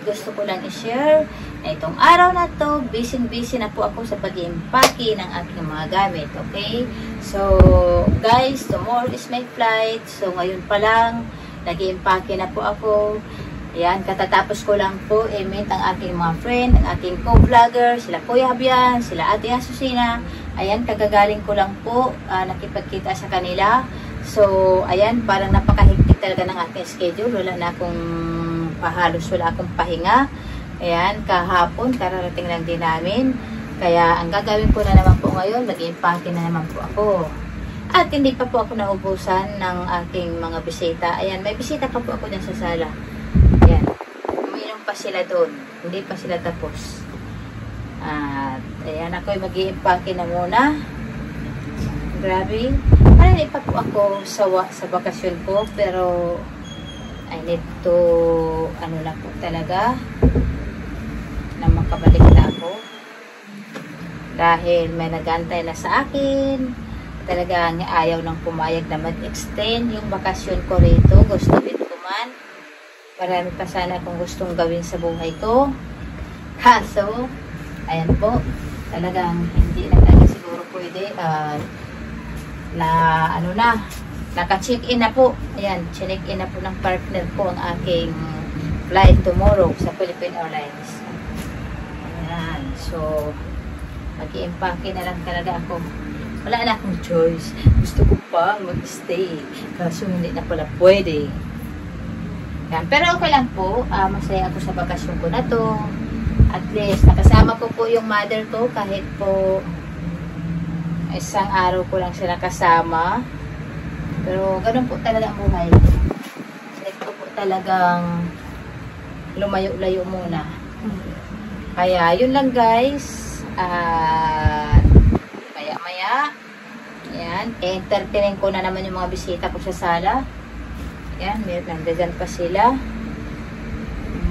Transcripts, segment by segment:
gusto ko lang i-share na itong araw na to, busy na po ako sa pag-i-impake ng aking mga gamit. Okay? So, guys, tomorrow is my flight. So, ngayon pa lang, nag-i-impake na po ako. Ayan, katatapos ko lang po i-meet ang aking mga friend, ang aking co-vlogger, sila Kuya Habian, sila Ate Asusina. Ayan, kagagaling ko lang po, nakipagkita sa kanila. So, ayan, parang napakahigpit talaga ng aking schedule. Wala na akong pahalos, wala akong pahinga. Ayan, kahapon, kararating lang din namin. Kaya, ang gagawin ko na naman po ngayon, mag-i-impake na naman po ako. At hindi pa po ako naubusan ng aking mga bisita. Ayan, may bisita pa po ako dyan sa sala. Ayan, uminom pa sila doon. Hindi pa sila tapos. At, ayan, ako'y mag-i-impake na muna. Grabe. Parang hindi pa po ako sawa sa bakasyon ko. Pero, I need to, ano na po talaga, na makabalik na ako. Dahil may nag-antay na sa akin. Talagang ayaw nang pumayag na mag-extend yung bakasyon ko rito. Gusto dito man. Marami pa sana akong gustong gawin sa buhay ko. Kaso, ayan po, talagang hindi na talaga siguro pwede. Naka-check-in na po. Ayan, check-in na po ng partner ko ang aking flight tomorrow sa Philippine Airlines. Ayan, so, mag-i-impake na lang talaga ako. Wala na akong choice. Gusto ko pa mag-stay. Kaso hindi na pala pwede. Yan. Pero okay lang po. Masaya ako sa bakasyon ko na to. At least, nakasama ko po yung mother ko kahit po isang araw ko lang sila kasama. Pero ganun po talaga ang buhay. Like ko po talagang lumayo-layo muna. Kaya yun lang guys. Maya-maya. Ayan. Entertainin ko na naman yung mga bisita ko sa sala. Ayan, nandiyan pa sila.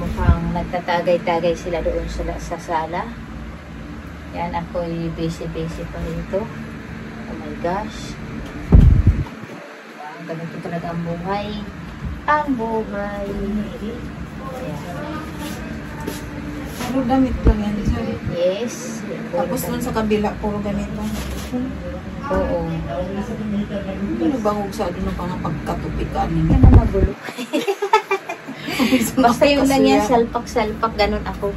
Mukhang nagtatagay-tagay sila doon sa sala. Ayan, ako'y busy-busy pa rito. Oh my gosh. Ganito talaga ang buhay. Ang buhay. Ayan. Puro gamit lang yan, sorry. Yes. Tapos nun sa kabila, puro gamit lang. Oo. Ano bang hugsado ng pagkatupikan? Yan na magulo. Basta yung lang yan, salpak-salpak, ganun ako.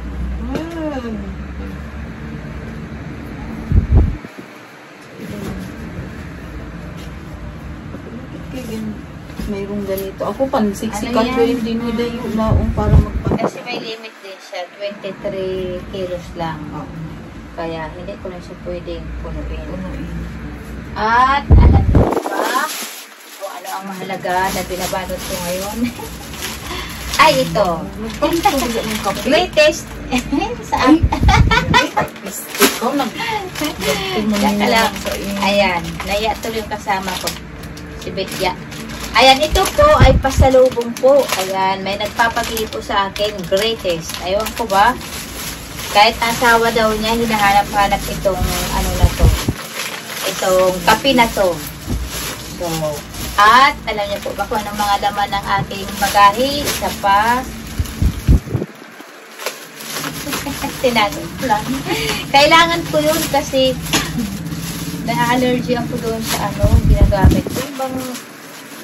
Mayroong ganito. Ako pansiksikan Ano ko yan? yung diniday yung laong para magpapit. Kasi may limit din siya, 23 kilos lang. Kaya hindi ko na siya pwedeng punuin. At alam niyo ba kung ano ang mahalaga na binabalot ko ngayon? Ay, ito. Greatest. Saan? Ikaw Ayan. Naya tuloy yung kasama ko. Si Betya. Ayan, ito po ay pasalubong po. Ayan, may nagpapagili po sa akin. Greatest. Ayaw ko ba? Kahit asawa daw niya, hinahanap-hanap itong ano na to. Itong kape na to. So, at alam niyo po ba kung anong mga laman ng aking bagahe? Isa pa. Tinago lang. Kailangan ko yun kasi na-allergy ako doon sa ano, ginagamit ko. Ibang,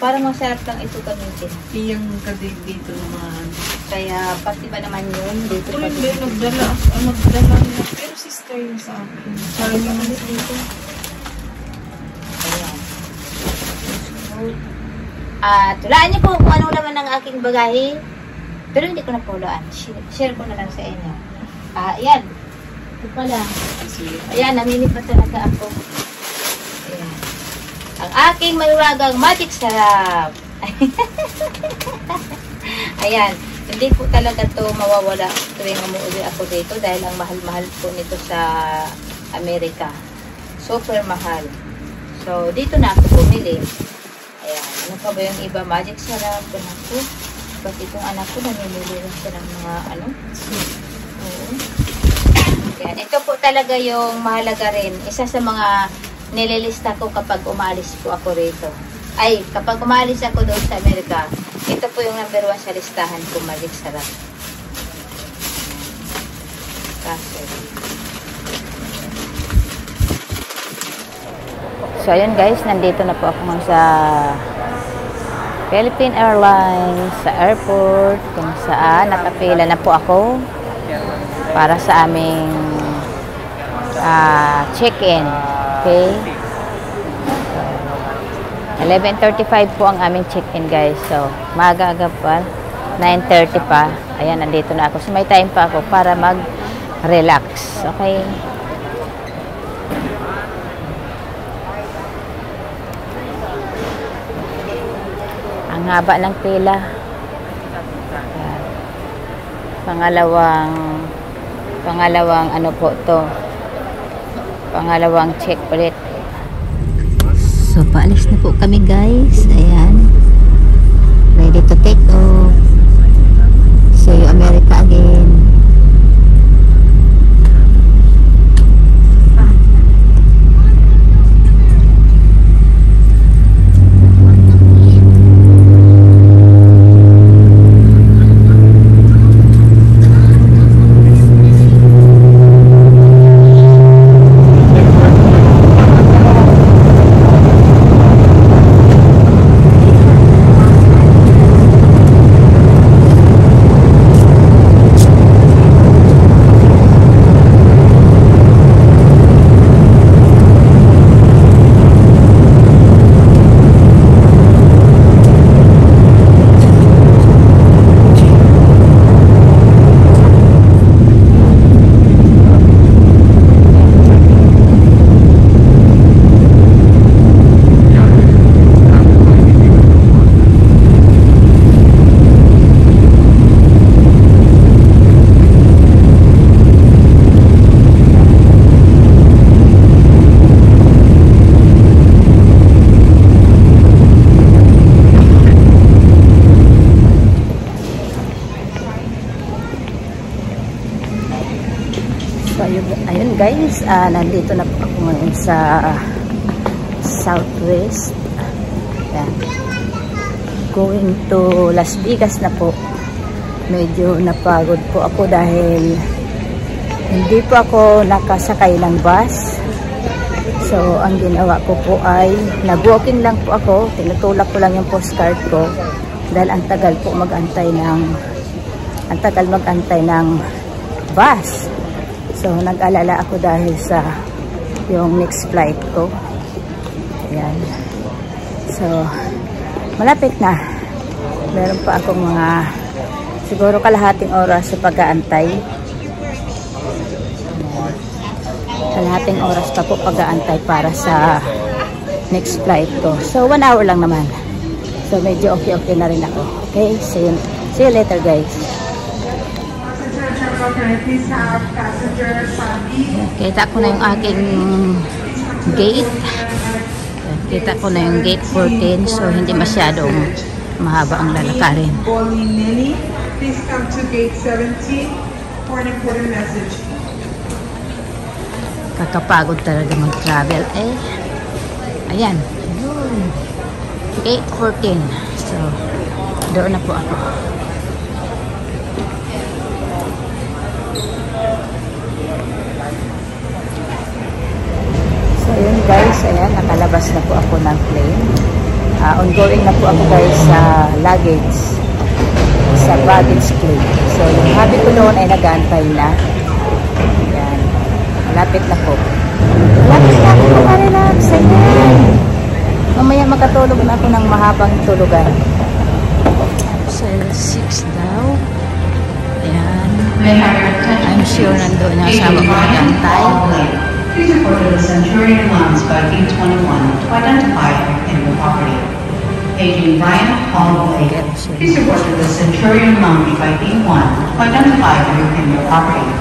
parang masarap lang ito gamitin. Iyang kadig dito naman. Kaya pati ba naman yun? Dito Uy, pa hindi, dito. nagdala na. Pero sister yung sa akin. Sabi ka ulit dito. Ayan. At tulaan niyo po kung anong laman ng aking bagahe. Pero hindi ko na po hulaan. Share ko na lang sa inyo. Ayan. Ito pala. Ayan, namili pa talaga ako. Ayan. Ang aking mahiwagang magic sarap. Ayan. Hindi po talaga to mawawala tuwing umuwi ako dito dahil ang mahal-mahal po nito sa Amerika. Super mahal. So, dito na ako bumili. Ayan. Ano pa ba yung iba? Magic sarap. Ako. Ba't itong anak ko namimili rin siya ng mga ano? Oo. Ayan. Ito po talaga yung mahalaga rin. Isa sa mga nililista ko kapag umalis po ako rito. Ay, kapag umalis ako doon sa Amerika, ito po yung number 1 sa listahan ko, magic sarap. So, ayun guys, nandito na po ako ngayon sa Philippine Airlines, sa airport, kung saan nakapila na po ako para sa aming check-in. Okay? 11:35 po ang aming check-in guys. So, maaga-aga pa. 9:30 pa. Ayan, nandito na ako. So, may time pa ako para mag-relax. Okay? Ang haba ng pila. Ayan. Pangalawang ano po to. Pangalawang check ulit. So, paalis na po kami guys. Ayan. Ready to take off. See you America again. So, ayun guys, nandito na po ako ngayon sa Southwest. Ayan. Going to Las Vegas na po. Medyo napagod po ako dahil hindi po ako nakasakay ng bus. So, ang ginawa ko po ay nag-walking lang po ako. Tinutulak ko lang yung postcard ko dahil ang tagal po mag-antay ng bus. So, nag-alala ako dahil sa yung next flight ko. Ayan. So, malapit na. Meron pa akong mga siguro kalahating oras sa pag-aantay. Kalahating oras pa po pag-aantay para sa next flight ko. So, 1 hour lang naman. So, medyo okay na rin ako. Okay? See you later guys. Kita ko na yung aking gate. Kita ko na yung gate 14. So, hindi masyadong mahaba ang lalakarin. Please come to gate 17 for an important message. Kakapagod talaga mag-travel. Ayan. Gate 14. So, doon na po ako. So, yun guys. Ayan, nakalabas na po ako ng plane. Ongoing na po ako guys sa luggage. Sa baggage claim. So, yung hubby ko noon ay nag-aantay na. Ayan. Malapit na po. Malapit na ako. Relax. Ayan. Mamaya makatulog na ako ng mahabang tulugan. So, 6 daw. Ayan. I'm sure nandoon yung asawa ko nag-aantay. Please report to the Centurion Lounge by B21 to identify in the property. Agent Brian Holloway. Please report to the Centurion Lounge by B1 to identify in your property.